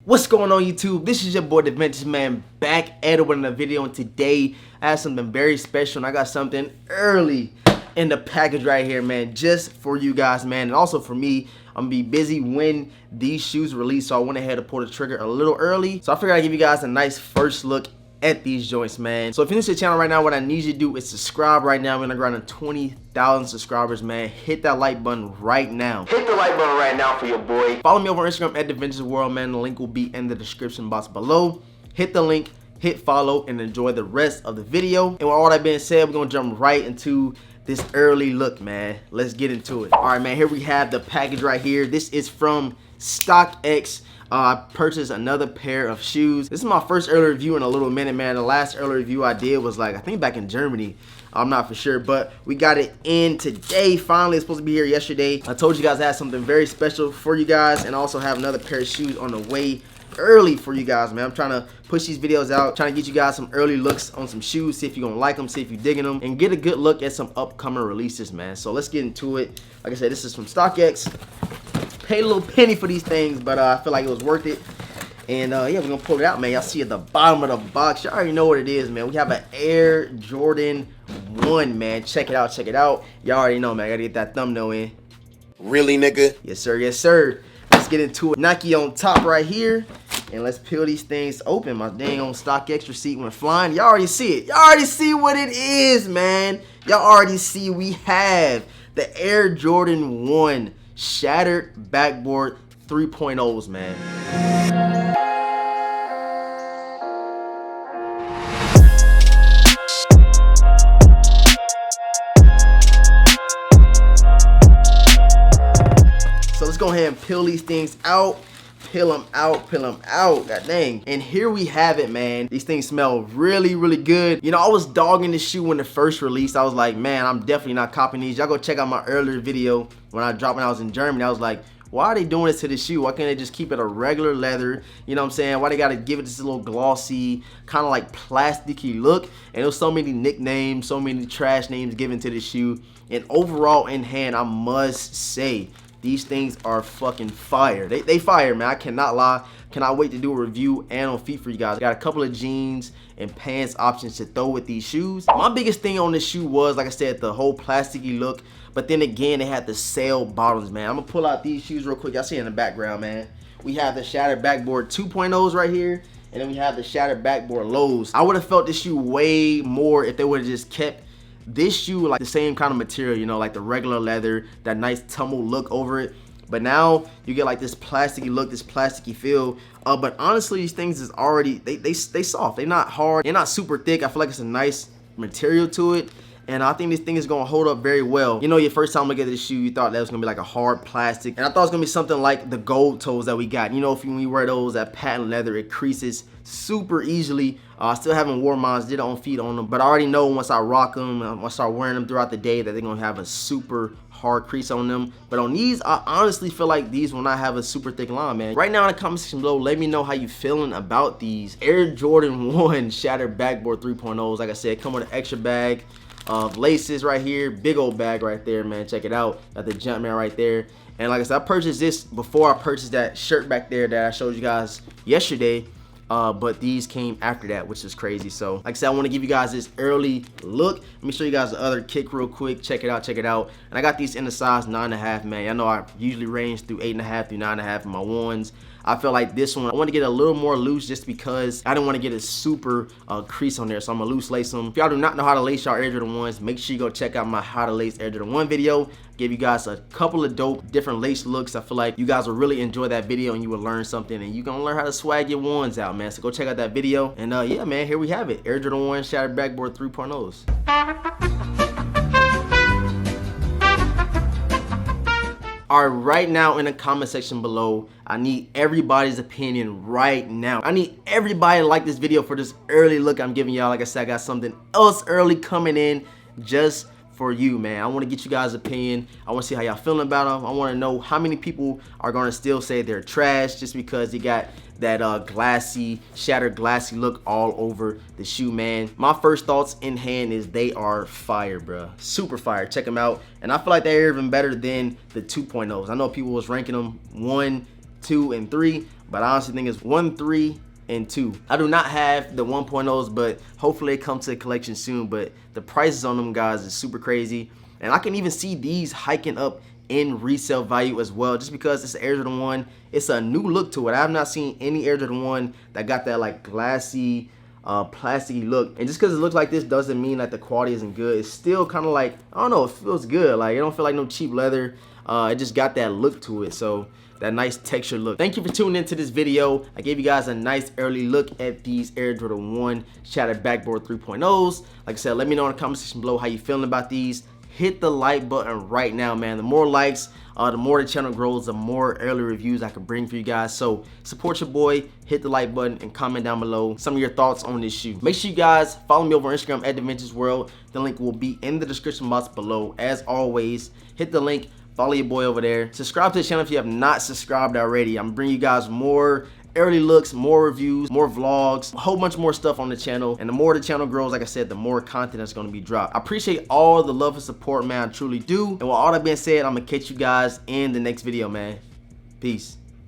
What's going on YouTube? This is your boy DeVintage, man, back at it with another video, and today I have something very special and I got something early in the package right here, man, just for you guys, man, and also for me. I'm gonna be busy when these shoes release, so I went ahead and pulled the trigger a little early. So I figured I'd give you guys a nice first look at these joints, man. So if you're new to the channel right now, what I need you to do is subscribe right now. We're gonna grind on 20,000 subscribers, man. Hit that like button right now. Hit the like button right now for your boy. Follow me over on Instagram at DeVintage World, man. The link will be in the description box below. Hit the link, hit follow, and enjoy the rest of the video. And with all that being said, we're gonna jump right into this early look, man. Let's get into it. All right, man, here we have the package right here. This is from StockX. I purchased another pair of shoes. This is my first early review in a little minute, man. The last early review I did was like, I think back in Germany. I'm not for sure, but we got it in today. Finally, it's supposed to be here yesterday. I told you guys I had something very special for you guys, and also have another pair of shoes on the way early for you guys, man. I'm trying to push these videos out, trying to get you guys some early looks on some shoes, see if you're gonna like them, see if you're digging them, and get a good look at some upcoming releases, man. So let's get into it. Like I said, this is from StockX. Paid a little penny for these things, but I feel like it was worth it. And yeah, we're gonna pull it out, man. Y'all see at the bottom of the box, you already know what it is, man. We have an Air Jordan 1, man. Check it out, check it out. Y'all already know, man. I gotta get that thumbnail in. Really, nigga? Yes, sir, yes, sir. Let's get into it. Nike on top right here. And let's peel these things open. My dang on StockX receipt went flying. Y'all already see it. Y'all already see what it is, man. Y'all already see we have the Air Jordan 1 Shattered Backboard 3.0s, man. So let's go ahead and peel these things out. Peel them out, peel them out, god dang. And here we have it, man. These things smell really, really good. You know, I was dogging this shoe when it first released. I was like, man, I'm definitely not copying these. Y'all go check out my earlier video when I dropped when I was in Germany. I was like, why are they doing this to the shoe? Why can't they just keep it a regular leather? You know what I'm saying? Why they gotta give it this little glossy, kind of like plasticky look? And there's so many nicknames, so many trash names given to the shoe. And overall in hand, I must say, these things are fucking fire. They fire, man. I cannot lie. Cannot wait to do a review and on feet for you guys. Got a couple of jeans and pants options to throw with these shoes. My biggest thing on this shoe was, like I said, the whole plasticky look. But then again, they had the sail bottoms, man. I'm gonna pull out these shoes real quick. Y'all see in the background, man. We have the Shattered Backboard 2.0s right here. And then we have the Shattered Backboard lows. I would have felt this shoe way more if they would have just kept this shoe like the same kind of material, you know, like the regular leather, that nice tumble look over it. But now you get like this plasticky look, this plasticky feel. But honestly, these things is already, they soft. They're not hard. They're not super thick. I feel like it's a nice material to it. And I think this thing is gonna hold up very well. You know, your first time looking at this shoe, you thought that was gonna be like a hard plastic. And I thought it was gonna be something like the gold toes that we got. You know, when you wear those, that patent leather, it creases super easily. I still haven't worn mine, did it on feet on them. But I already know once I rock them, once I start wearing them throughout the day, that they're gonna have a super hard crease on them. But on these, I honestly feel like these will not have a super thick line, man. Right now in the comment section below, let me know how you feeling about these Air Jordan 1 Shattered Backboard 3.0s. Like I said, come with an extra bag of laces right here, big old bag right there, man. Check it out. Got the Jumpman right there. And like I said, I purchased this before I purchased that shirt back there that I showed you guys yesterday. But these came after that, which is crazy. So like I said, I want to give you guys this early look. Let me show you guys the other kick real quick. Check it out, check it out. And I got these in the size 9.5, man. I know I usually range through 8.5 through 9.5 in my ones. I feel like this one, I want to get a little more loose just because I didn't want to get a super crease on there. So I'm gonna loose lace them. If y'all do not know how to lace y'all Air Jordan 1s, make sure you go check out my how to lace Air Jordan 1 video. Give you guys a couple of dope different lace looks. I feel like you guys will really enjoy that video and you will learn something, and you're gonna learn how to swag your ones out, man. So go check out that video. And yeah, man, here we have it. Air Jordan 1 Shattered Backboard 3.0s. All right, now in the comment section below, I need everybody's opinion right now. I need everybody to like this video for this early look I'm giving y'all. Like I said, I got something else early coming in just for you, man. I want to get you guys' opinion. I want to see how y'all feeling about them. I want to know how many people are going to still say they're trash just because you got that glassy, shattered glassy look all over the shoe, man. My first thoughts in hand is they are fire, bro. Super fire. Check them out. And I feel like they're even better than the 2.0s. I know people was ranking them 1, 2, and 3, but I honestly think it's 1, 3, and 2. I do not have the 1.0s, but hopefully they come to the collection soon. But the prices on them guys is super crazy, and I can even see these hiking up in resale value as well, just because it's an Air Jordan 1. It's a new look to it. I have not seen any Air Jordan 1 that got that like glassy, plasticky look. And just because it looks like this doesn't mean that the quality isn't good. It's still kind of like, I don't know, it feels good. Like, it don't feel like no cheap leather. It just got that look to it. So that nice texture look. Thank you for tuning into this video. I gave you guys a nice early look at these Air Jordan 1 Shattered Backboard 3.0s. Like I said, let me know in the comment section below how you feeling about these. Hit the like button right now, man. The more likes, the more the channel grows, the more early reviews I can bring for you guys. So support your boy, hit the like button, and comment down below some of your thoughts on this shoe. Make sure you guys follow me over on Instagram at DeVintage World. The link will be in the description box below. As always, hit the link, follow your boy over there. Subscribe to the channel if you have not subscribed already. I'm bringing you guys more early looks, more reviews, more vlogs, a whole bunch more stuff on the channel. And the more the channel grows, like I said, the more content that's going to be dropped. I appreciate all the love and support, man. I truly do. And with all that being said, I'm going to catch you guys in the next video, man. Peace.